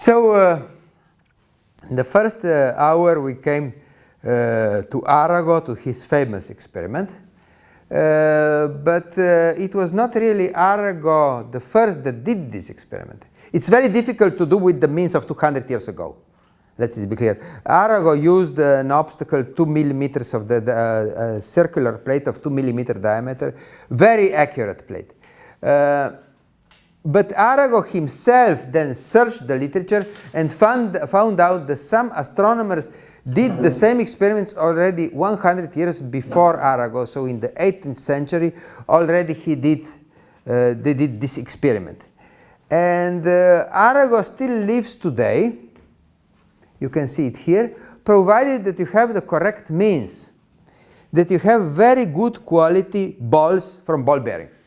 So in the first hour we came to Arago, to his famous experiment. But it was not really Arago the first that did this experiment. It's very difficult to do with the means of 200 years ago. Let's be clear. Arago used an obstacle 2 millimeters of the circular plate of 2 millimeter diameter, very accurate plate. But Arago himself then searched the literature and found out that some astronomers did the same experiments already 100 years before Arago. So in the 18th century already they did this experiment. And Arago still lives today. You can see it here, provided that you have the correct means, that you have very good quality balls from ball bearings.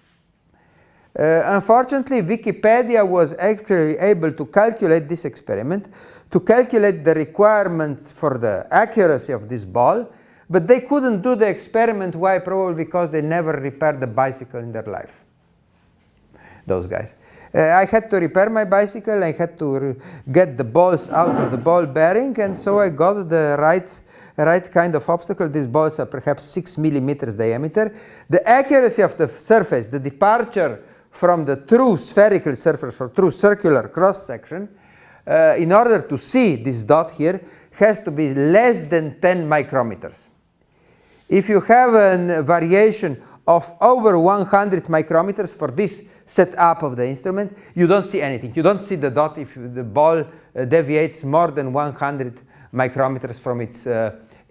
Unfortunately, Wikipedia was actually able to calculate this experiment, to calculate the requirements for the accuracy of this ball, but they couldn't do the experiment. Why? Probably because they never repaired the bicycle in their life. Those guys. I had to repair my bicycle. I had to get the balls out of the ball bearing, and so I got the right kind of obstacle. These balls are perhaps 6 millimeters diameter. The accuracy of the surface, the departure from the true spherical surface or true circular cross section, in order to see this dot here, has to be less than 10 micrometers. If you have a variation of over 100 micrometers for this setup of the instrument, you don't see anything. You don't see the dot if the ball deviates more than 100 micrometers from its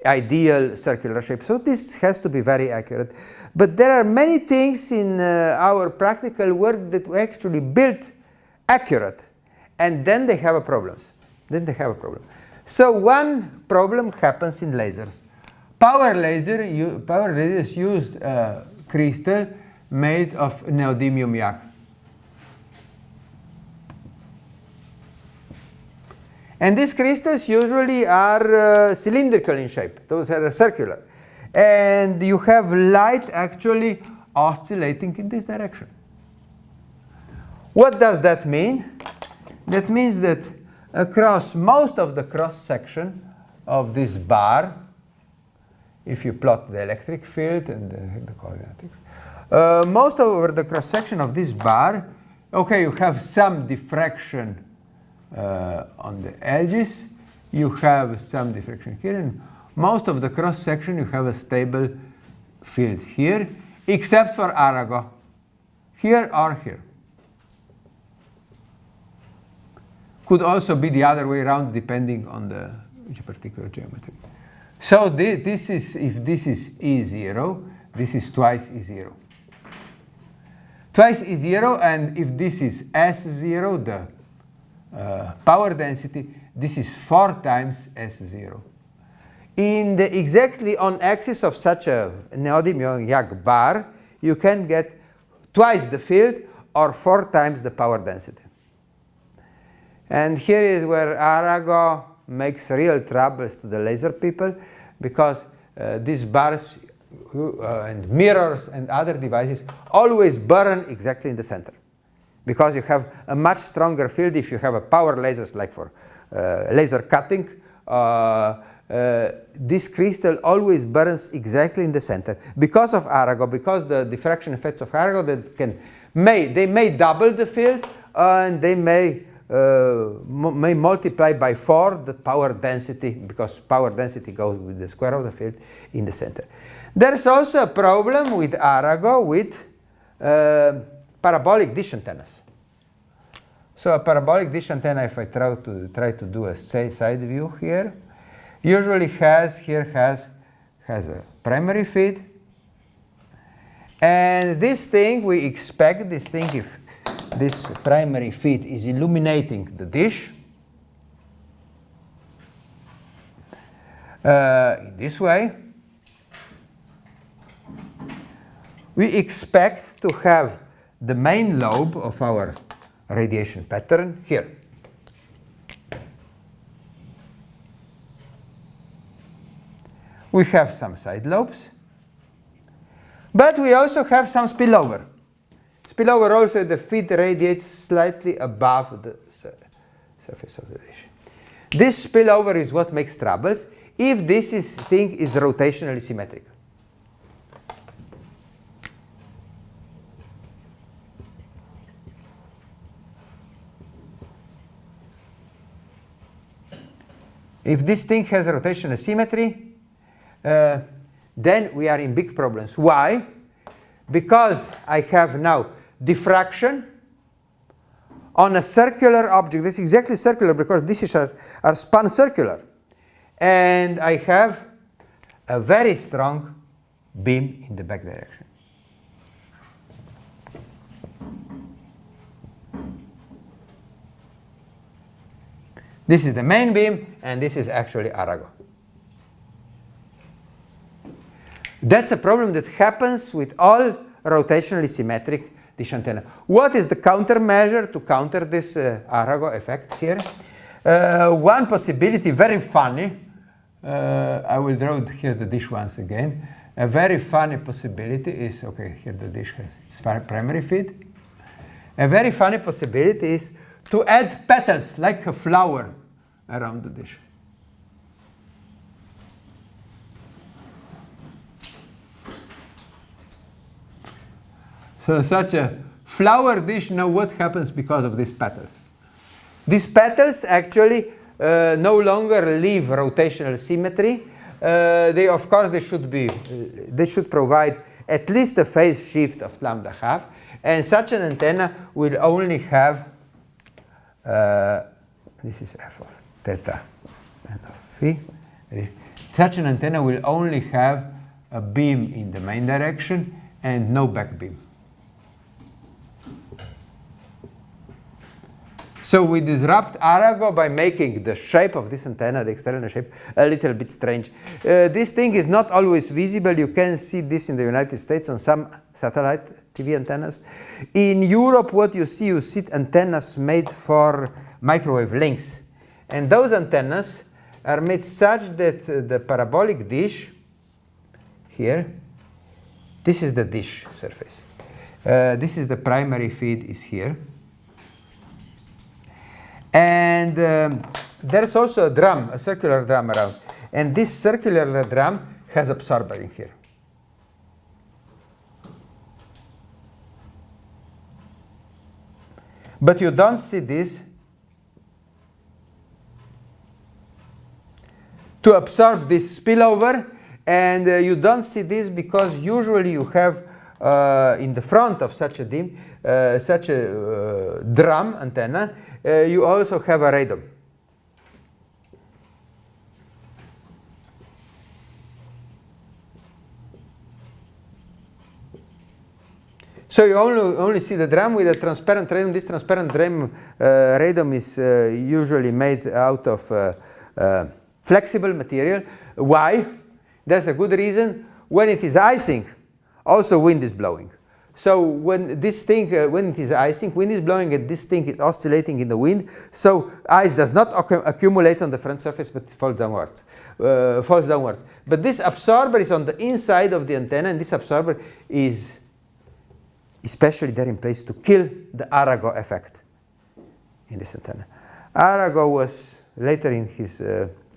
ideal circular shape. So this has to be very accurate. But there are many things in our practical work that we actually built accurate, and then they have problems. So one problem happens in lasers. Power lasers used a crystal made of neodymium YAG. And these crystals usually are cylindrical in shape. Those are circular. And you have light actually oscillating in this direction. What does that mean? That means that across most of the cross-section of this bar, if you plot the electric field and the coordinates, most over the cross-section of this bar, okay, you have some diffraction on the edges, you have some diffraction here, and most of the cross-section you have a stable field here, except for Arago, here or here. Could also be the other way around depending on the particular geometry. So this is, if this is E0, this is twice E0. Twice E0, and if this is S0, the power density, this is 4 times S0. In the exactly on axis of such a neodymium YAG bar, you can get twice the field or 4 times the power density. And here is where Arago makes real troubles to the laser people, because these bars and mirrors and other devices always burn exactly in the center, because you have a much stronger field if you have a power lasers, like for laser cutting. This crystal always burns exactly in the center because of Arago, because the diffraction effects of Arago that they may double the field, and they may multiply by 4 the power density, because power density goes with the square of the field in the center. There's also a problem with Arago with parabolic dish antennas. So a parabolic dish antenna, if I try to do a side view here, usually has a primary feed, and this thing, we expect this thing, if this primary feed is illuminating the dish in this way, we expect to have the main lobe of our radiation pattern here. We have some side lobes, but we also have some spillover. Spillover also, the feed radiates slightly above the surface of the dish. This spillover is what makes troubles if this thing is rotationally symmetrical. If this thing has rotational symmetry, then we are in big problems. Why? Because I have now diffraction on a circular object. This is exactly circular because dishes are spun circular. And I have a very strong beam in the back direction. This is the main beam, and this is actually Arago. That's a problem that happens with all rotationally symmetric dish antenna. What is the countermeasure to counter this Arago effect here? One possibility, very funny, I will draw here the dish once again. A very funny possibility is, okay, here the dish has its primary feed. A very funny possibility is to add petals like a flower around the dish. So such a flower dish, now what happens because of these petals? These petals actually no longer leave rotational symmetry. Of course, they should provide at least a phase shift of lambda half, and such an antenna will only have this is f of theta and of phi. Such an antenna will only have a beam in the main direction and no back beam. So we disrupt Arago by making the shape of this antenna, the external shape, a little bit strange. This thing is not always visible. You can see this in the United States on some satellite TV antennas. In Europe, what you see antennas made for microwave links. And those antennas are made such that the parabolic dish here, this is the dish surface. This is the primary feed is here. And there's also a drum, a circular drum around. And this circular drum has absorber in here. But you don't see this. To absorb this spillover, and you don't see this because usually you have in the front of such a drum antenna, you also have a radome. So you only see the drum with a transparent radome. This transparent radome is usually made out of flexible material. Why? There's a good reason. When it is icing, also wind is blowing. So when this thing, when it is icing, wind is blowing and this thing is oscillating in the wind. So ice does not accumulate on the front surface, but falls downwards. But this absorber is on the inside of the antenna, and this absorber is especially there in place to kill the Arago effect in this antenna. Arago was later in his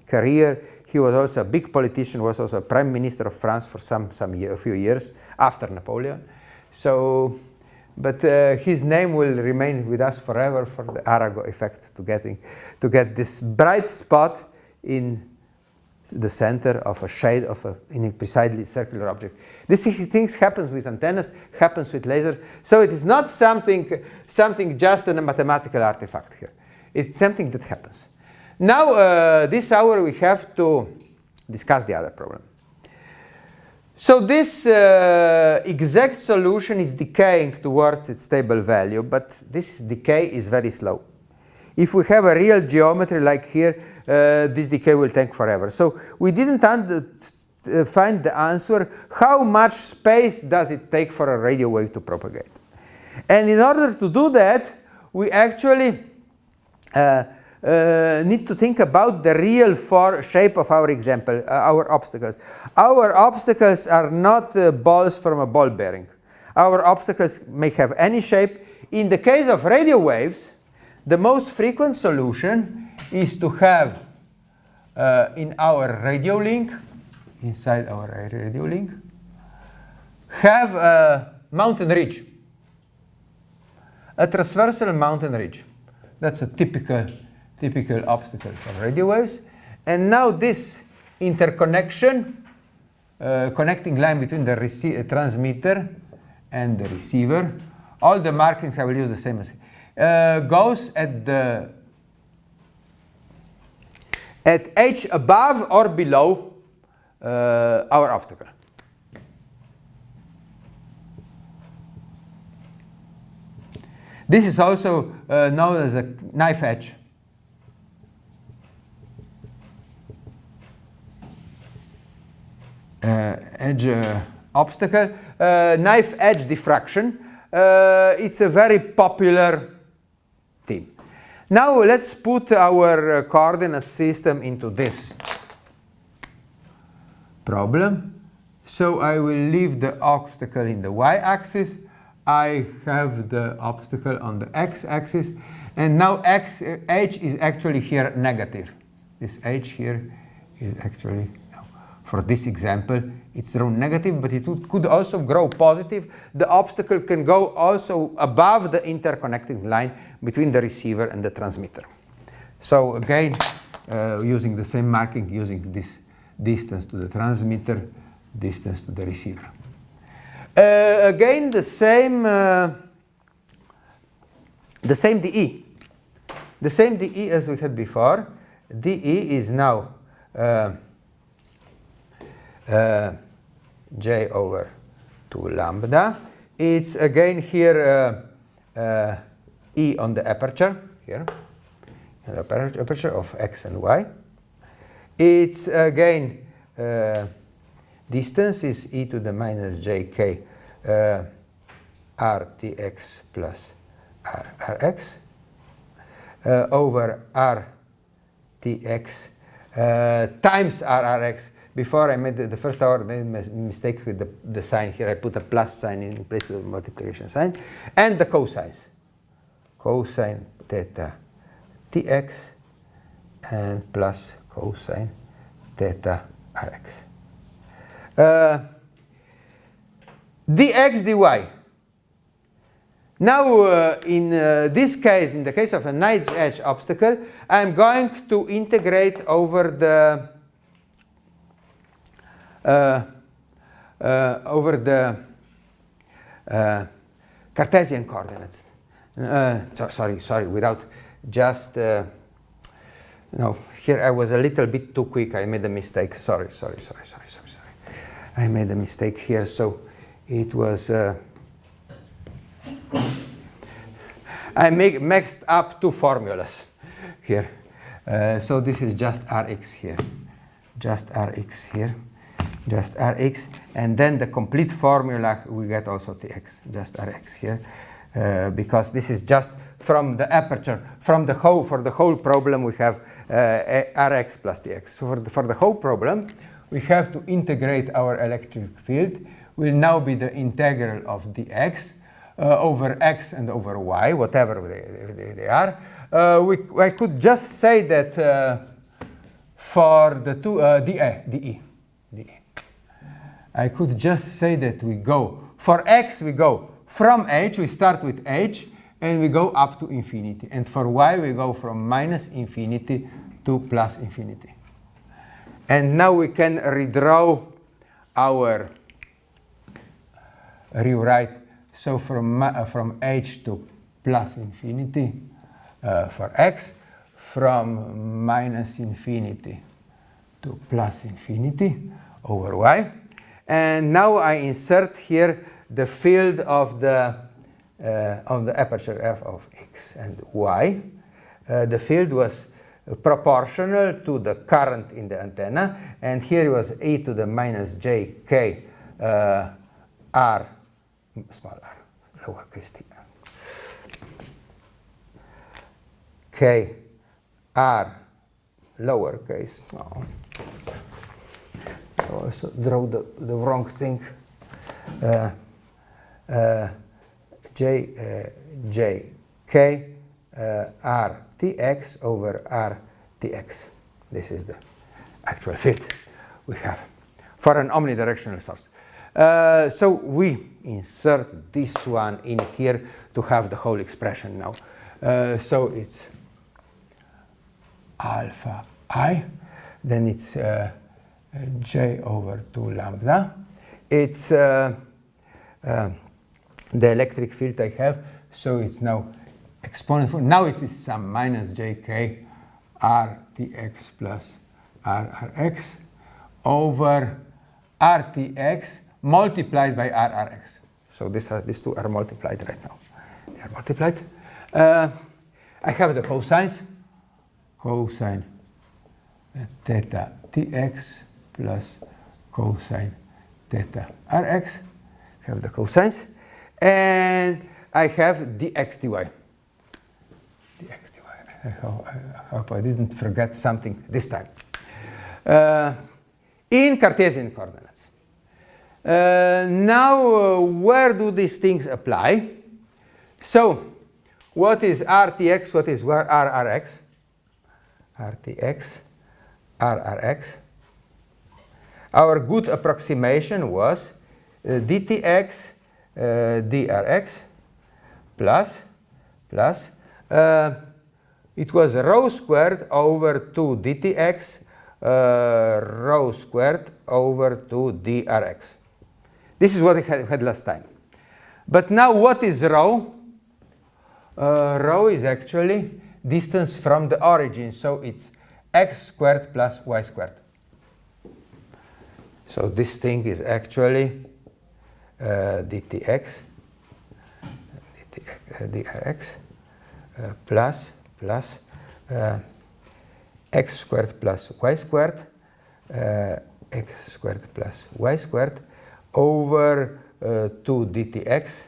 career, he was also a big politician, was also a prime minister of France for a few years after Napoleon. So, but his name will remain with us forever for the Arago effect, to get this bright spot in the center of a shade of in a precisely circular object. These things happens with antennas, happens with lasers. So it is not something just a mathematical artifact here. It's something that happens. Now, this hour we have to discuss the other problem. So this exact solution is decaying towards its stable value, but this decay is very slow. If we have a real geometry like here, this decay will take forever. So we didn't find the answer, how much space does it take for a radio wave to propagate? And in order to do that, we actually need to think about the real shape of our example, our obstacles. Our obstacles are not balls from a ball bearing. Our obstacles may have any shape. In the case of radio waves, the most frequent solution is to have in our radio link, inside our radio link, have a mountain ridge, a transversal mountain ridge. That's a typical obstacle for radio waves. And now this interconnection, connecting line between the transmitter and the receiver, all the markings I will use the same as goes at h above or below our obstacle. This is also known as a knife edge. Obstacle. Knife edge diffraction. It's a very popular theme. Now let's put our coordinate system into this problem. So I will leave the obstacle in the y-axis. I have the obstacle on the x-axis. And now h is actually here negative. This h here is actually, for this example, it's drawn negative, but it could also grow positive. The obstacle can go also above the interconnecting line between the receiver and the transmitter. So again, using the same marking, using this distance to the transmitter, distance to the receiver. Again, the same dE. The same dE as we had before. dE is now j over 2 lambda. It's again here E on the aperture, here, the aperture of x and y. It's again distance is e to the minus jk r dx plus rx over r dx times rrx. Before I made the first hour, I made a mistake with the sign here. I put a plus sign in place of the multiplication sign. And the cosines. Cosine theta dx and plus cosine theta rx. Dx dy. Now, in this case, in the case of a knife edge obstacle, I'm going to integrate over the Cartesian coordinates. Sorry, without just, no, here I was a little bit too quick. I made a mistake. Sorry. I made a mistake here. So it was, I mixed up two formulas here. So this is just Rx here. Just Rx here. Just Rx, and then the complete formula we get also Tx, just Rx here, because this is just from the aperture, from the whole, for the whole problem we have Rx plus Tx. So for the whole problem, we have to integrate our electric field, will now be the integral of dx over x and over y, whatever they are. I could just say that for the two, dE. I could just say that we go, for x we go from h, we start with h, and we go up to infinity. And for y we go from minus infinity to plus infinity. And now we can redraw our rewrite. So from h to plus infinity for x, from minus infinity to plus infinity over y. And now I insert here the field of the aperture f of x and y. The field was proportional to the current in the antenna, and here it was e to the minus j k r, small r, lowercase t, k r, lowercase, no. I also draw the wrong thing. J K Rtx over Rtx. This is the actual field we have for an omnidirectional source. So we insert this one in here to have the whole expression now. So it's alpha I, then it's j over 2 lambda. It's the electric field I have, so it's now exponential. Now it is some minus jk Rtx plus Rrx over Rtx multiplied by Rrx. So these two are multiplied right now. They are multiplied. I have the cosines. Cosine theta tx plus cosine theta Rx. I have the cosines. And I have dx dy. Dx dy. I hope I didn't forget something this time. In Cartesian coordinates. Now, where do these things apply? So, what is Rtx? What is Rrx? Rtx, Rrx. Our good approximation was dtx drx plus it was rho squared over 2 dtx rho squared over 2 drx. This is what we had last time. But now what is rho? Rho is actually distance from the origin, so it's x squared plus y squared. So this thing is actually dtx drx plus x squared plus y squared x squared plus y squared over 2 dtx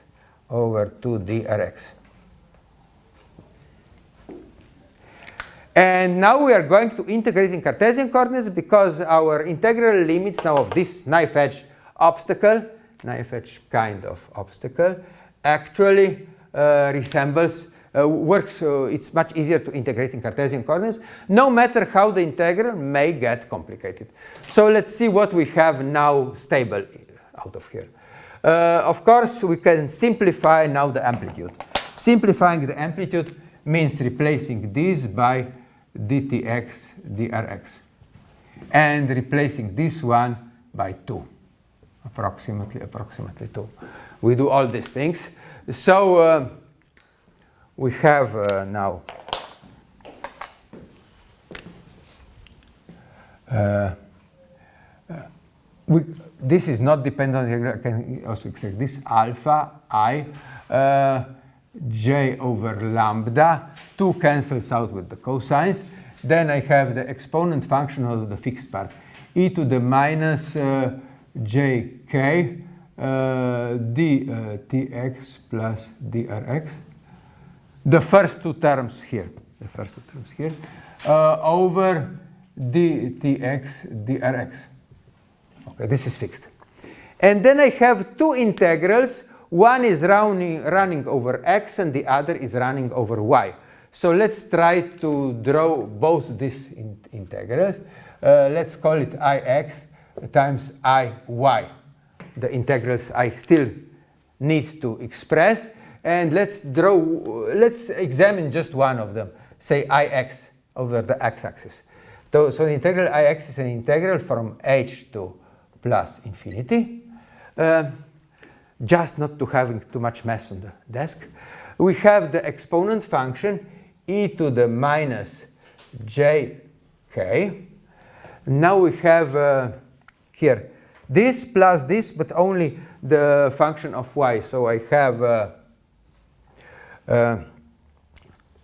over 2 drx. And now we are going to integrate in Cartesian coordinates because our integral limits now of this knife edge obstacle, knife edge kind of obstacle, actually resembles, works, it's much easier to integrate in Cartesian coordinates, no matter how the integral may get complicated. So let's see what we have now stable out of here. Of course, we can simplify now the amplitude. Simplifying the amplitude means replacing this by dtx drx and replacing this one by 2, approximately 2. We do all these things. So we have now this is not dependent on, I can also extract this alpha I j over lambda, 2 cancels out with the cosines. Then I have the exponent function of the fixed part, e to the minus jk dtx plus drx. The first two terms here, over dtx drx. Okay, this is fixed. And then I have two integrals. One is running over x and the other is running over y. So let's try to draw both these integrals. Let's call it ix times iy. The integrals I still need to express. And let's examine just one of them, say ix over the x-axis. So the integral ix is an integral from h to plus infinity. Just not to having too much mess on the desk. We have the exponent function e to the minus jk. Now we have here this plus this, but only the function of y. So I have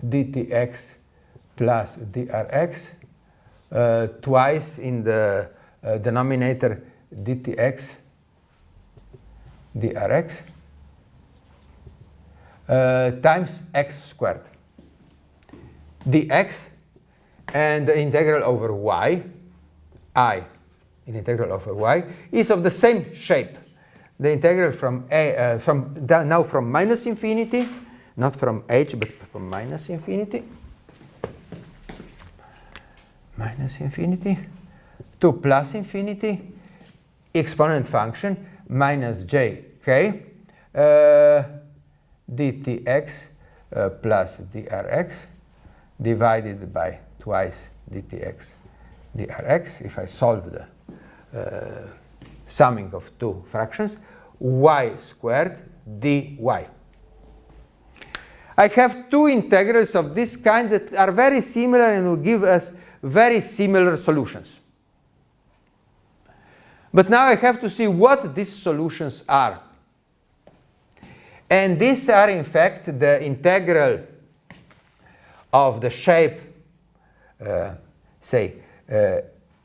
dtx plus drx, twice in the denominator dtx drx times x squared dx, and the integral over y, in integral over y, is of the same shape. The integral from now from minus infinity not from h, but from minus infinity to plus infinity, exponent function minus jk dtx plus drx divided by twice dtx drx, if I solve the summing of two fractions, y squared dy. I have two integrals of this kind that are very similar and will give us very similar solutions. But now I have to see what these solutions are. And these are, in fact, the integral of the shape, say,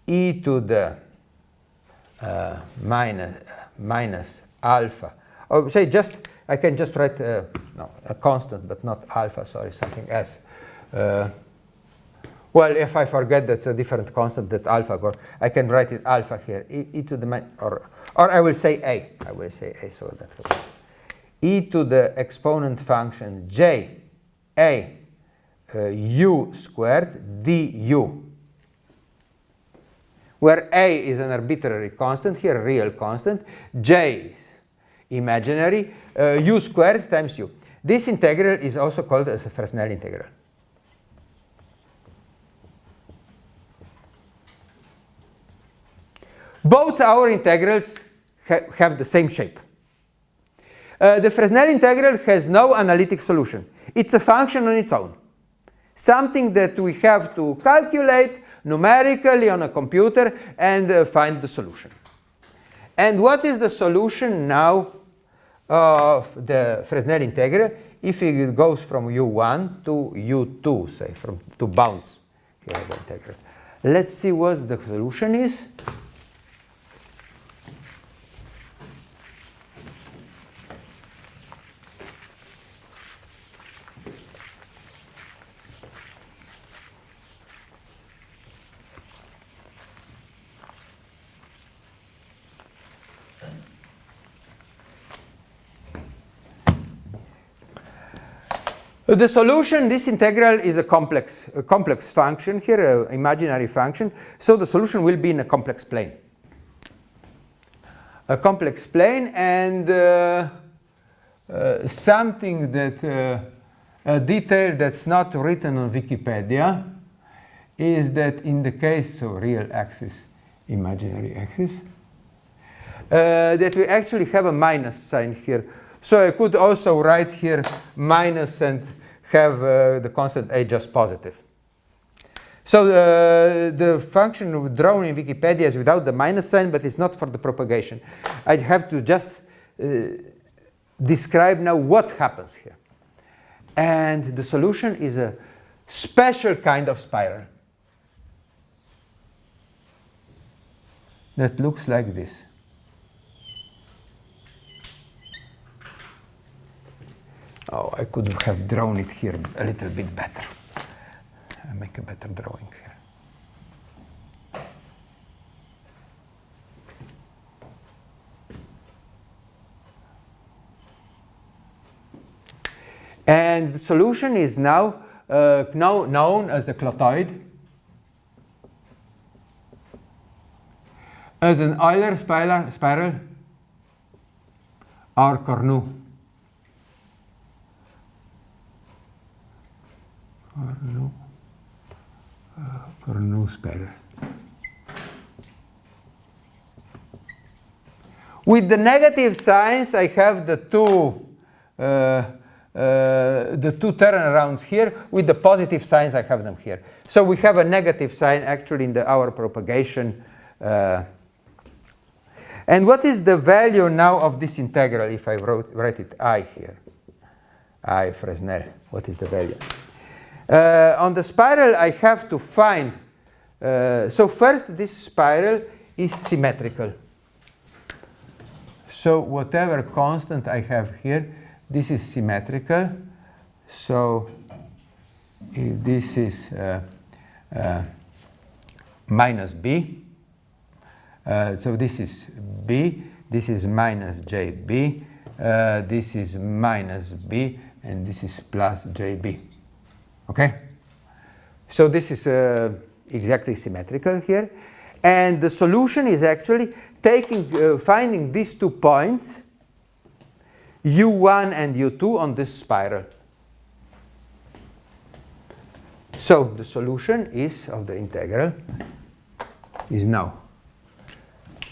e to the minus alpha. Or say just, I can just write a constant, but not alpha, sorry, something else. Well, if I forget that's a different constant that alpha, I can write it alpha here, e to the, or I will say a. I will say a, so that e to the exponent function j a u squared du, where a is an arbitrary constant, here a real constant, j is imaginary, u squared times u. This integral is also called as a Fresnel integral. Both our integrals have the same shape. The Fresnel integral has no analytic solution. It's a function on its own. Something that we have to calculate numerically on a computer and find the solution. And what is the solution now of the Fresnel integral if it goes from u1 to u2, say, from two bounds? Here the integral. Let's see what the solution is. The solution, this integral is a complex function here, an imaginary function. So the solution will be in a complex plane. A complex plane, and something that, a detail that's not written on Wikipedia is that in the case of real axis, imaginary axis, that we actually have a minus sign here. So I could also write here minus and have the constant a just positive. So the function drawn in Wikipedia is without the minus sign, but it's not for the propagation. I have to just describe now what happens here. And the solution is a special kind of spiral that looks like this. Oh, I could have drawn it here a little bit better. I'll make a better drawing here. And the solution is now known as a clothoid, as an Euler spiral or Cornu. Cornu spiral. With the negative signs, I have the two turnarounds here. With the positive signs, I have them here. So we have a negative sign actually in our propagation. And what is the value now of this integral if I write it I here? I Fresnel. What is the value? On the spiral, I have to find. So first, this spiral is symmetrical. So whatever constant I have here, this is symmetrical. So if this is minus b, so this is b, this is minus jb, this is minus b, and this is plus JB. Okay? So this is exactly symmetrical here. And the solution is actually finding these 2 points, U1 and U2, on this spiral. So the solution is of the integral is now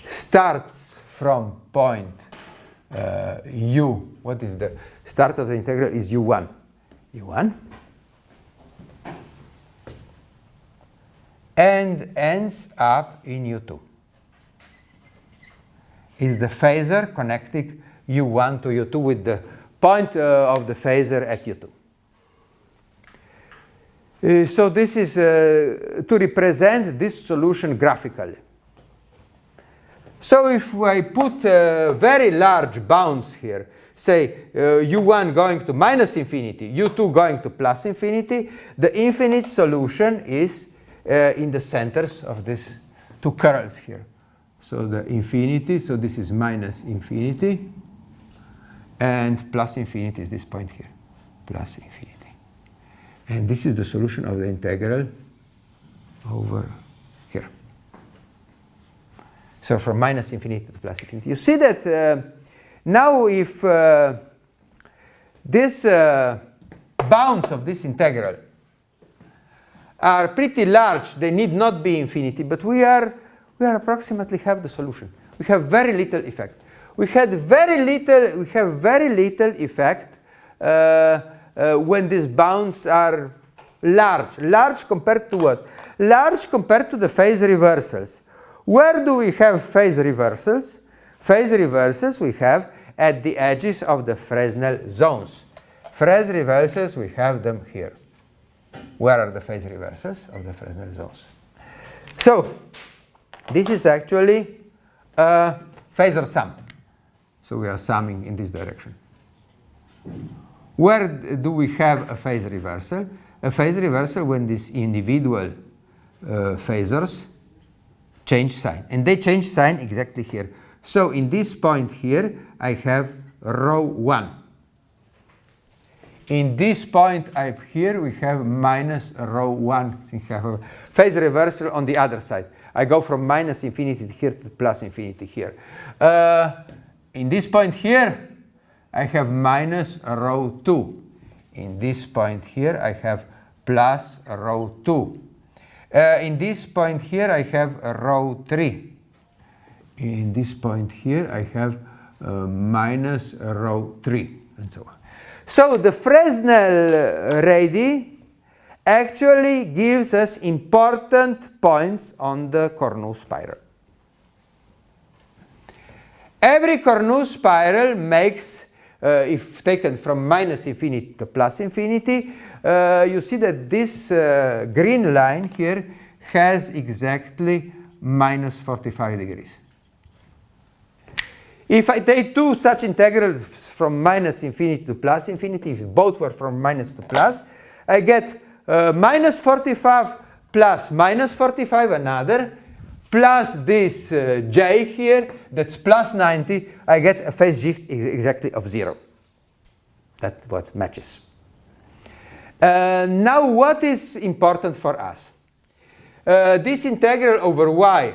starts from point U. What is the start of the integral? Is U1. U1. And ends up in U2. Is the phasor connecting U1 to U2 with the point of the phasor at U2. So this is to represent this solution graphically. So if I put very large bounds here, say U1 going to minus infinity, U2 going to plus infinity, the infinite solution is in the centers of these 2 curls here. So the infinity, so this is minus infinity, and plus infinity is this point here, plus infinity. And this is the solution of the integral over here. So from minus infinity to plus infinity. You see that now if these bounds of this integral are pretty large, they need not be infinity, but we are approximately have the solution. We have very little effect. We have very little effect when these bounds are large. Large compared to what? Large compared to the phase reversals. Where do we have phase reversals? Phase reversals we have at the edges of the Fresnel zones. Phase reversals, we have them here. Where are the phase reversals of the Fresnel zones? So this is actually a phasor sum. So we are summing in this direction. Where do we have a phase reversal? A phase reversal when these individual phasors change sign. And they change sign exactly here. So in this point here, I have rho 1. In this point up here, we have minus rho 1. Since I have a phase reversal on the other side. I go from minus infinity here to plus infinity here. In this point here, I have minus rho 2. In this point here, I have plus rho 2. In this point here, I have rho 3. In this point here, I have minus rho 3, and so on. So the Fresnel radii actually gives us important points on the Cornu spiral. Every Cornu spiral makes, if taken from minus infinity to plus infinity, you see that this green line here has exactly minus 45 degrees. If I take 2 such integrals from minus infinity to plus infinity, if both were from minus to plus, I get minus 45 plus minus 45 another, plus this j here, that's plus 90, I get a phase shift exactly of 0. That's what matches. Now what is important for us? This integral over y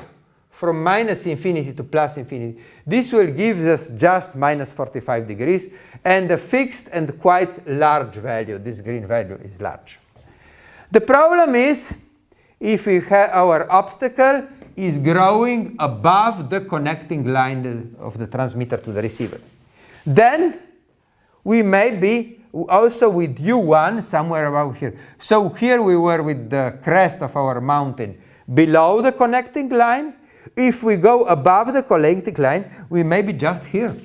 from minus infinity to plus infinity, this will give us just minus 45 degrees and a fixed and quite large value. This green value is large. The problem is if we have our obstacle is growing above the connecting line of the transmitter to the receiver. Then we may be also with U1 somewhere above here. So here we were with the crest of our mountain below the connecting line. If we go above the connecting line, we may be just here.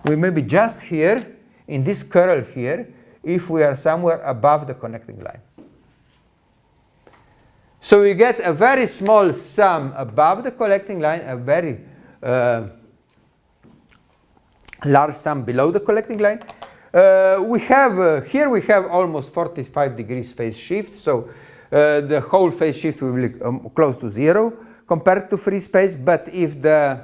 We may be just here in this curl here if we are somewhere above the connecting line. So we get a very small sum above the collecting line, a very large sum below the collecting line. We have here we have almost 45 degrees phase shift, so the whole phase shift will be close to 0 compared to free space. But if the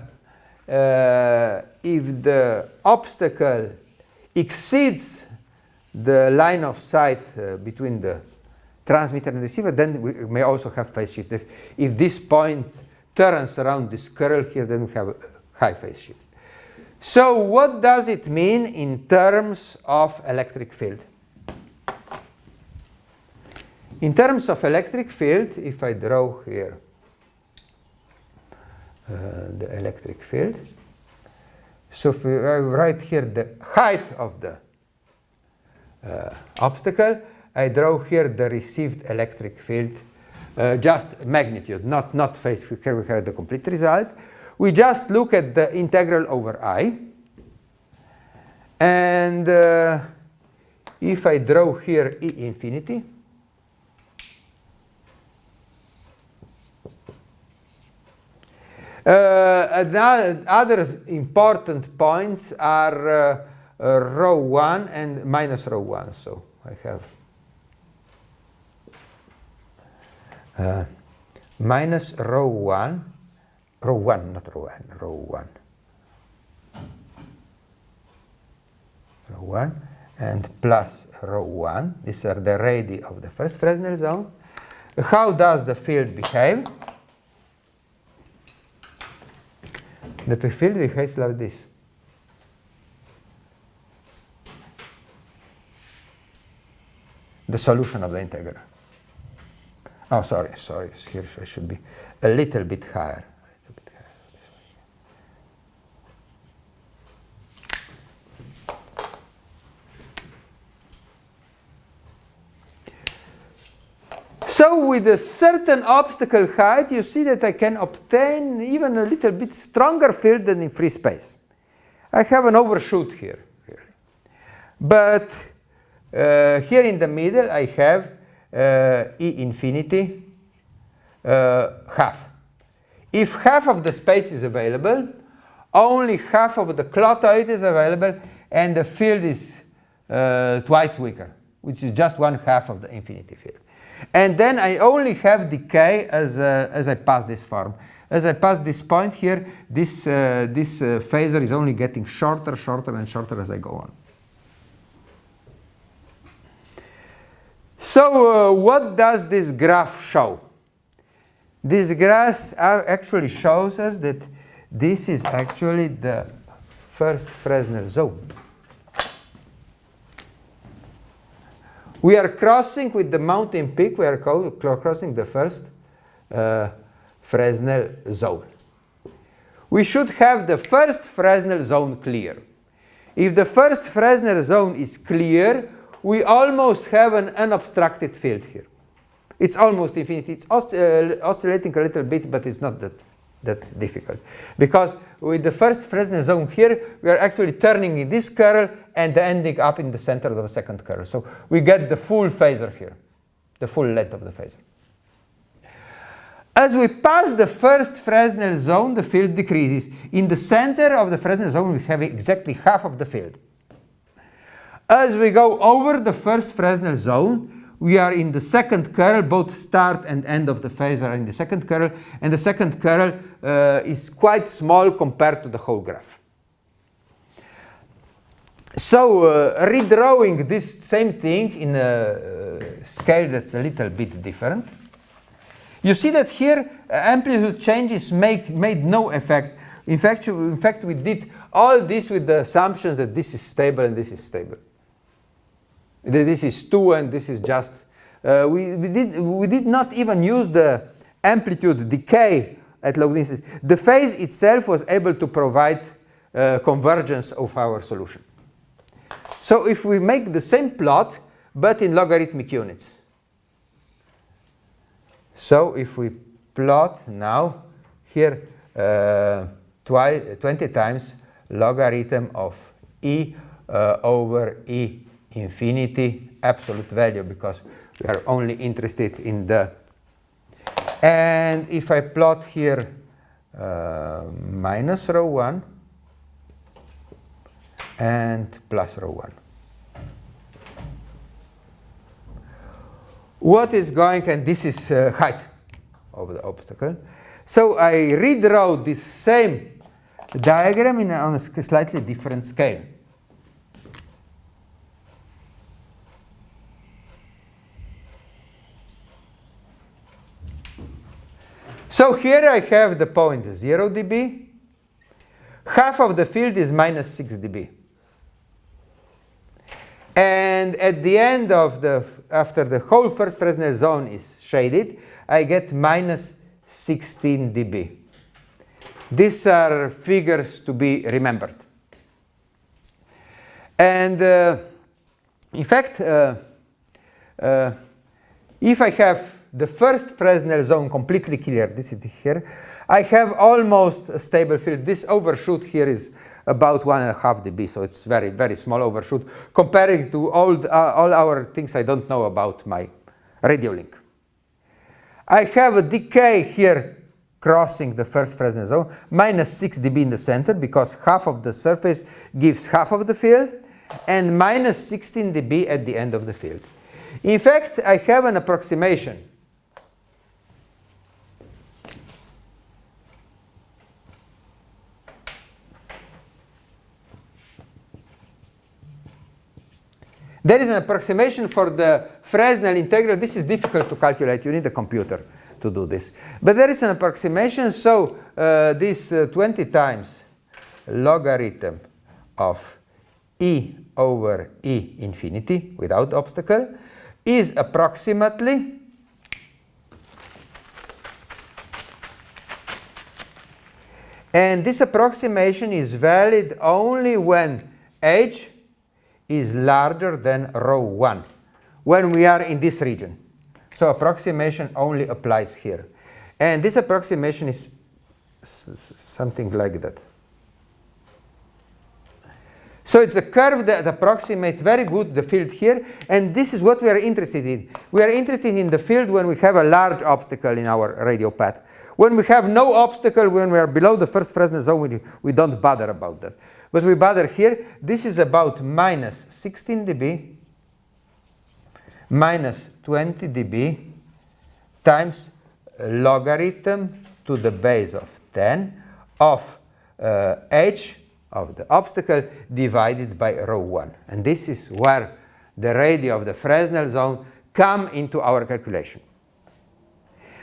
obstacle exceeds the line of sight between the transmitter and receiver, then we may also have phase shift. If this point turns around this curl here, then we have a high phase shift. So what does it mean in terms of electric field? In terms of electric field, if I draw here the electric field, so if I write here the height of the obstacle, I draw here the received electric field, just magnitude, not phase. Here we have the complete result. We just look at the integral over I. And if I draw here E infinity, other important points are rho 1 and minus rho 1. So I have minus rho 1, not rho 1, rho 1. Rho 1 and plus rho 1. These are the radii of the first Fresnel zone. How does the field behave? The field behaves like this. The solution of the integral. Oh, sorry. Here I should be a little bit higher. So with a certain obstacle height, you see that I can obtain even a little bit stronger field than in free space. I have an overshoot here. But here in the middle, I have E infinity half. If half of the space is available, only half of the clothoid is available, and the field is twice weaker, which is just 1/2 of the infinity field. And then I only have decay as I pass this form. As I pass this point here, this phasor is only getting shorter and shorter as I go on. So what does this graph show? This graph actually shows us that this is actually the first Fresnel zone. We are crossing with the mountain peak, we are crossing the first Fresnel zone. We should have the first Fresnel zone clear. If the first Fresnel zone is clear, we almost have an unobstructed field here. It's almost infinity. It's oscillating a little bit, but it's not that difficult. Because with the first Fresnel zone here, we are actually turning in this curl and ending up in the center of the second curl. So we get the full phasor here, the full length of the phasor. As we pass the first Fresnel zone, the field decreases. In the center of the Fresnel zone, we have exactly half of the field. As we go over the first Fresnel zone, we are in the second curl. Both start and end of the phasor are in the second curl, and the second curl is quite small compared to the whole graph. So redrawing this same thing in a scale that's a little bit different, you see that here amplitude changes made no effect. In fact, we did all this with the assumptions that this is stable and this is stable. This is 2 and this is just, we did not even use the amplitude decay at log density. The phase itself was able to provide convergence of our solution. So if we make the same plot, but in logarithmic units. So if we plot now here 20 times logarithm of E over E infinity absolute value, because we are only interested in the, and if I plot here minus rho 1 and plus rho 1. What is going, and this is height of the obstacle. So I redraw this same diagram on a slightly different scale. So here I have the point 0 dB. Half of the field is minus 6 dB. And at the end of after the whole first Fresnel zone is shaded, I get minus 16 dB. These are figures to be remembered. And in fact, if I have the first Fresnel zone completely clear, this is here, I have almost a stable field. This overshoot here is about 1.5 dB, so it's very, very small overshoot comparing to all our things I don't know about my radio link. I have a decay here crossing the first Fresnel zone, minus 6 dB in the center, because half of the surface gives half of the field, and minus 16 dB at the end of the field. In fact, I have an approximation. There is an approximation for the Fresnel integral. This is difficult to calculate. You need a computer to do this. But there is an approximation. So this 20 times logarithm of e over e infinity without obstacle is approximately and this approximation is valid only when h is larger than rho 1, when we are in this region. So approximation only applies here. And this approximation is something like that. So it's a curve that approximates very good the field here, and this is what we are interested in. We are interested in the field when we have a large obstacle in our radio path. When we have no obstacle, when we are below the first Fresnel zone, we don't bother about that. But we bother here. This is about minus 16 dB, minus 20 dB, times logarithm to the base of 10 of h of the obstacle divided by rho 1. And this is where the radii of the Fresnel zone come into our calculation.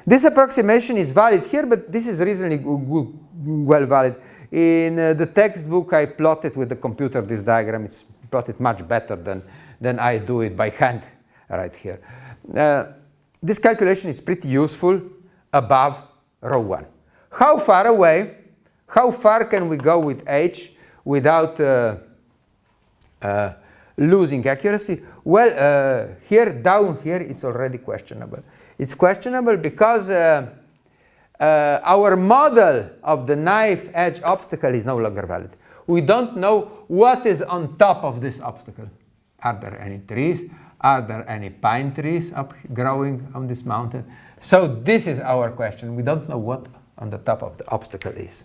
This approximation is valid here, but this is reasonably well valid. In the textbook, I plotted with the computer this diagram. It's plotted much better than I do it by hand right here. This calculation is pretty useful above rho 1. How far away, how far can we go with h without losing accuracy? Well, here, down here, it's already questionable. It's questionable because our model of the knife edge obstacle is no longer valid. We don't know what is on top of this obstacle. Are there any trees? Are there any pine trees growing on this mountain? So this is our question. We don't know what on the top of the obstacle is.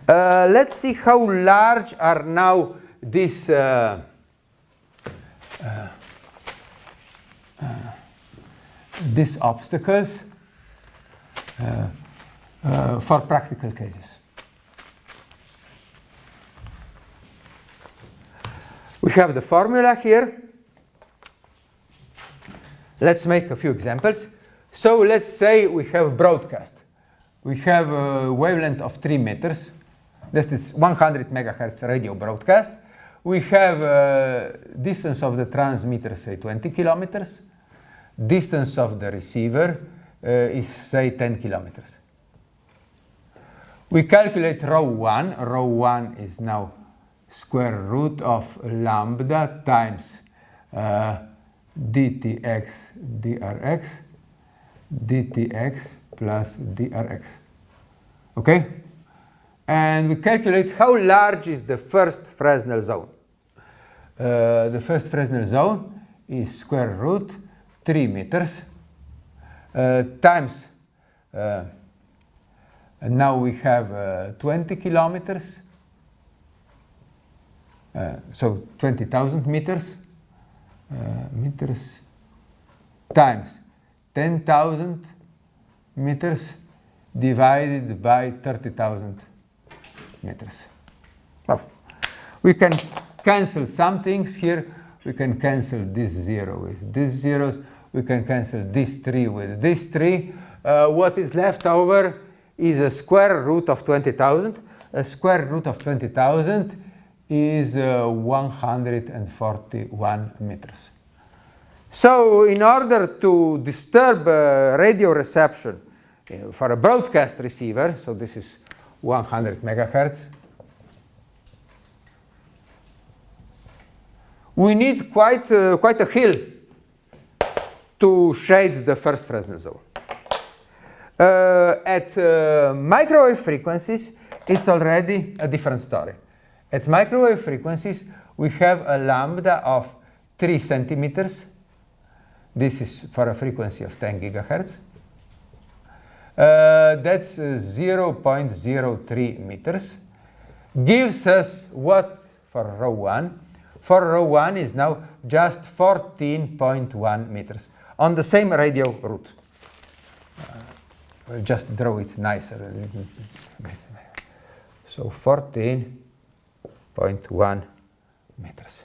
Let's see how large are now these obstacles for practical cases. We have the formula here. Let's make a few examples. So let's say we have broadcast. We have a wavelength of 3 meters. This is 100 megahertz radio broadcast. We have distance of the transmitter, say 20 kilometers. Distance of the receiver is, say, 10 kilometers. We calculate rho 1. Rho 1 is now square root of lambda times dtx drx, dtx plus drx. Okay? And we calculate how large is the first Fresnel zone. The first Fresnel zone is square root 3 meters times, and now we have 20 kilometers, so 20,000 meters, meters times 10,000 meters divided by 30,000 meters. Well, we can cancel some things here. We can cancel this 0 with this 0. We can cancel this 3 with this 3. What is left over is a square root of 20,000. A square root of 20,000 is 141 meters. So in order to disturb radio reception for a broadcast receiver, so this is 100 megahertz, we need quite a hill to shade the first Fresnel zone. At microwave frequencies, it's already a different story. At microwave frequencies, we have a lambda of 3 centimeters. This is for a frequency of 10 gigahertz. That's 0.03 meters. Gives us what for rho 1? For rho 1 is now just 14.1 meters on the same radio route. We'll just draw it nicer. So 14.1 meters.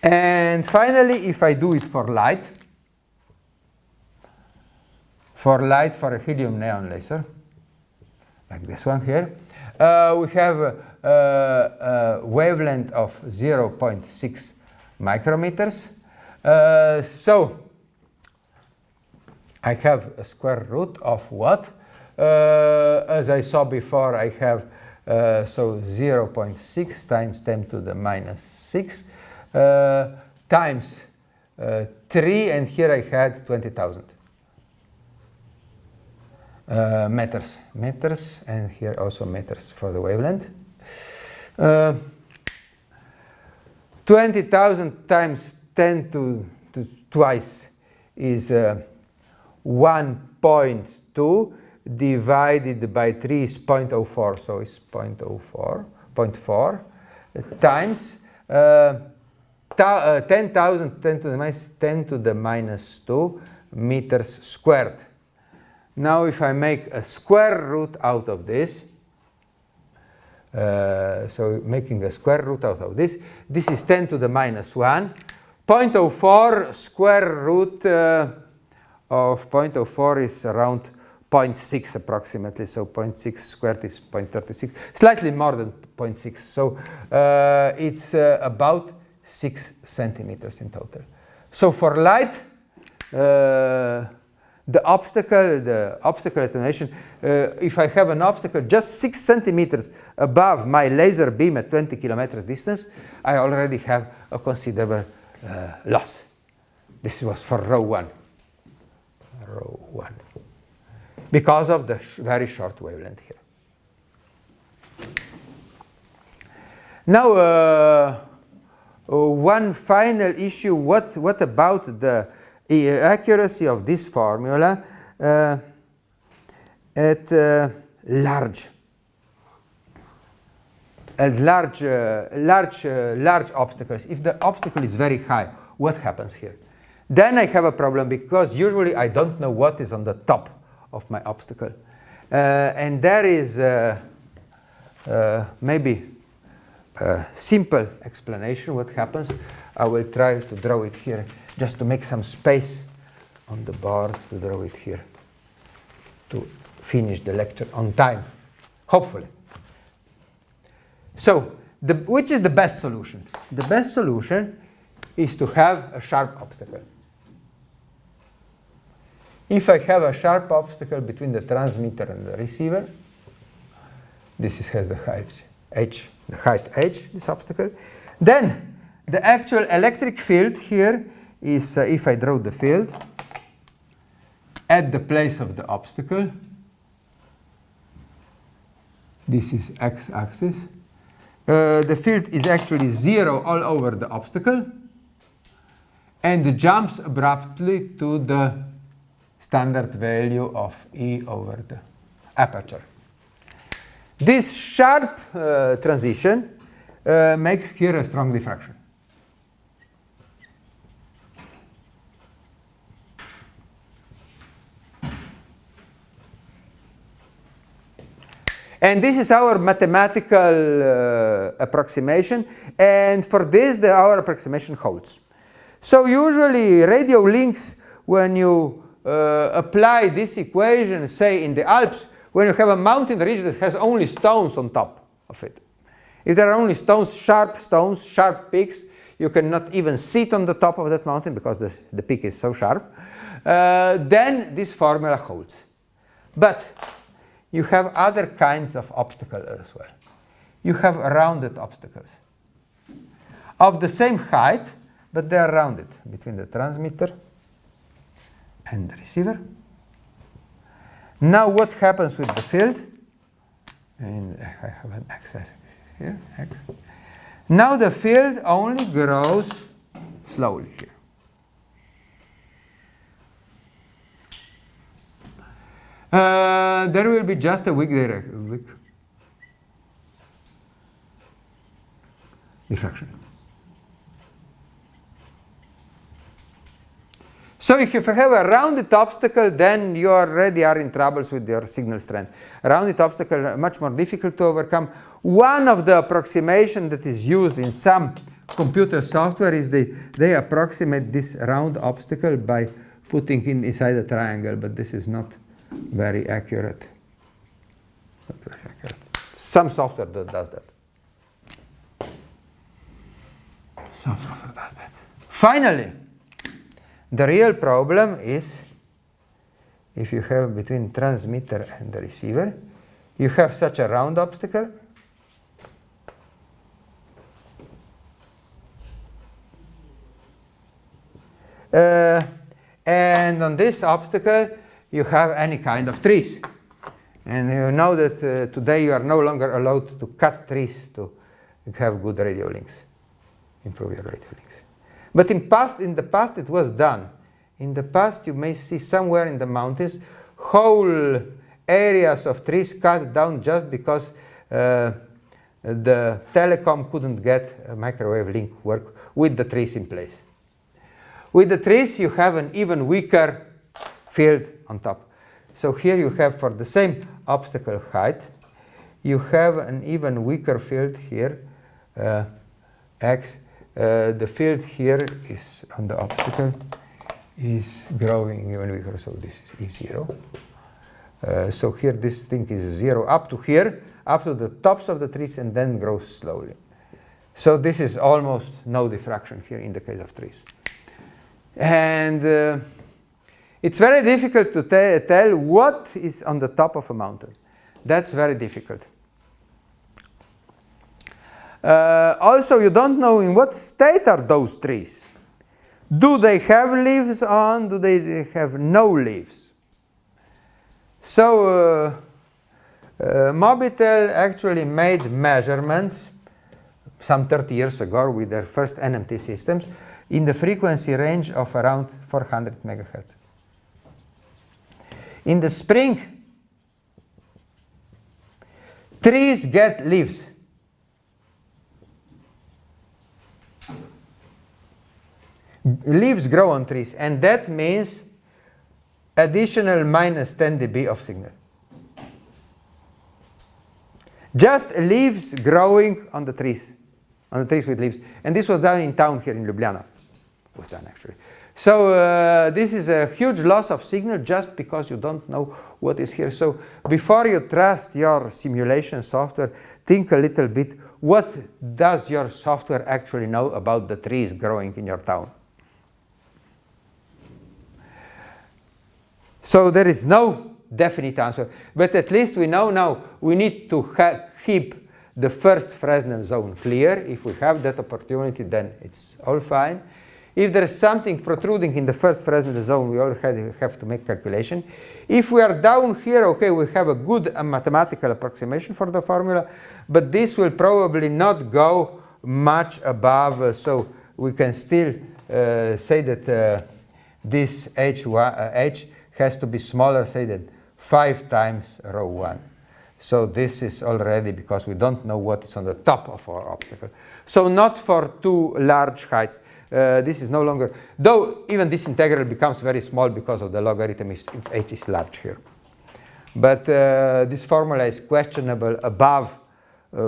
And finally, if I do it for light for a helium neon laser, like this one here, we have a wavelength of 0.6 micrometers. So I have a square root of what? As I saw before, I have so 0.6 times 10 to the minus 6 times 3, and here I had 20,000 meters, and here also meters for the wavelength. 20,000 times 10 to twice is 1.2 divided by 3 is 0.04, so it's 0.4 times 10,000 10 to the minus 2 meters squared. Now if I make a square root out of this, so making a square root out of this, this is 10 to the minus 1. 0.04 square root of 0.04 is around 0.6 approximately, so 0.6 squared is 0.36, slightly more than 0.6. So it's about 6 centimeters in total. So for light, the obstacle attenuation, if I have an obstacle just 6 centimeters above my laser beam at 20 kilometers distance, I already have a considerable loss. This was for rho 1. Rho 1. Because of the very short wavelength here. Now, one final issue, what about the accuracy of this formula at large obstacles? If the obstacle is very high, what happens here? Then I have a problem, because usually I don't know what is on the top of my obstacle. And there is maybe a simple explanation what happens. I will try to draw it here, just to make some space on the board to draw it here, to finish the lecture on time, hopefully. So, which is the best solution? The best solution is to have a sharp obstacle. If I have a sharp obstacle between the transmitter and the receiver, this has the height h, this obstacle, then the actual electric field here is, if I draw the field at the place of the obstacle, this is x-axis, the field is actually 0 all over the obstacle, and jumps abruptly to the standard value of E over the aperture. This sharp transition makes here a strong diffraction. And this is our mathematical approximation, and for this our approximation holds. So usually radio links, when you apply this equation, say, in the Alps, when you have a mountain region that has only stones on top of it. If there are only stones, sharp peaks, you cannot even sit on the top of that mountain because the peak is so sharp, then this formula holds. But you have other kinds of obstacles as well. You have rounded obstacles of the same height, but they are rounded between the transmitter and the receiver. Now what happens with the field? And I have an x-axis here, x. Now the field only grows slowly here. There will be just a weak diffraction. So if you have a rounded obstacle, then you already are in troubles with your signal strength. A rounded obstacle is much more difficult to overcome. One of the approximations that is used in some computer software is they approximate this round obstacle by putting it inside a triangle, but this is not very accurate. Not very accurate. Some software does that. Some software does that. Finally, the real problem is if you have between transmitter and the receiver, you have such a round obstacle. And on this obstacle, you have any kind of trees. And you know that today you are no longer allowed to cut trees to have good radio links, improve your radio links. But in the past it was done. In the past you may see somewhere in the mountains whole areas of trees cut down just because the telecom couldn't get a microwave link work with the trees in place. With the trees you have an even weaker field on top. So here you have, for the same obstacle height, you have an even weaker field here, x. The field here is on the obstacle is growing even weaker, so this is E0. So here this thing is 0 up to here, up to the tops of the trees, and then grows slowly. So this is almost no diffraction here in the case of trees. And it's very difficult to tell what is on the top of a mountain. That's very difficult. Also, you don't know in what state are those trees. Do they have leaves on? Do they have no leaves? So Mobitel actually made measurements some 30 years ago with their first NMT systems in the frequency range of around 400 megahertz. In the spring, trees get leaves. Leaves grow on trees, and that means additional minus 10 dB of signal. Just leaves growing on the trees with leaves. And this was done in town here in Ljubljana. It was done actually. So this is a huge loss of signal just because you don't know what is here. So before you trust your simulation software, think a little bit, what does your software actually know about the trees growing in your town? So there is no definite answer, but at least we know now we need to keep the first Fresnel zone clear. If we have that opportunity, then it's all fine. If there is something protruding in the first Fresnel zone, we already have to make calculation. If we are down here, okay, we have a good mathematical approximation for the formula, but this will probably not go much above, so we can still say that this H has to be smaller, say that 5 times rho 1. So this is already because we don't know what is on the top of our obstacle. So not for too large heights. This is no longer, though even this integral becomes very small because of the logarithm if h is large here. But this formula is questionable above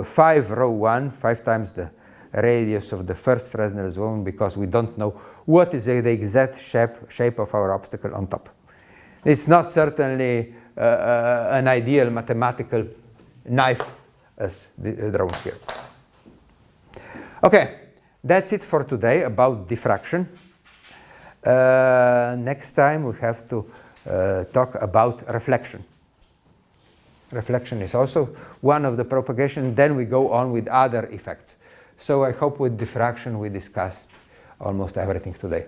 5 rho 1, 5 times the radius of the first Fresnel zone, because we don't know what is the exact shape of our obstacle on top. It's not certainly an ideal mathematical knife as drawn here. Okay, that's it for today about diffraction. Next time we have to talk about reflection. Reflection is also one of the propagation. Then we go on with other effects. So I hope with diffraction we discussed almost everything today.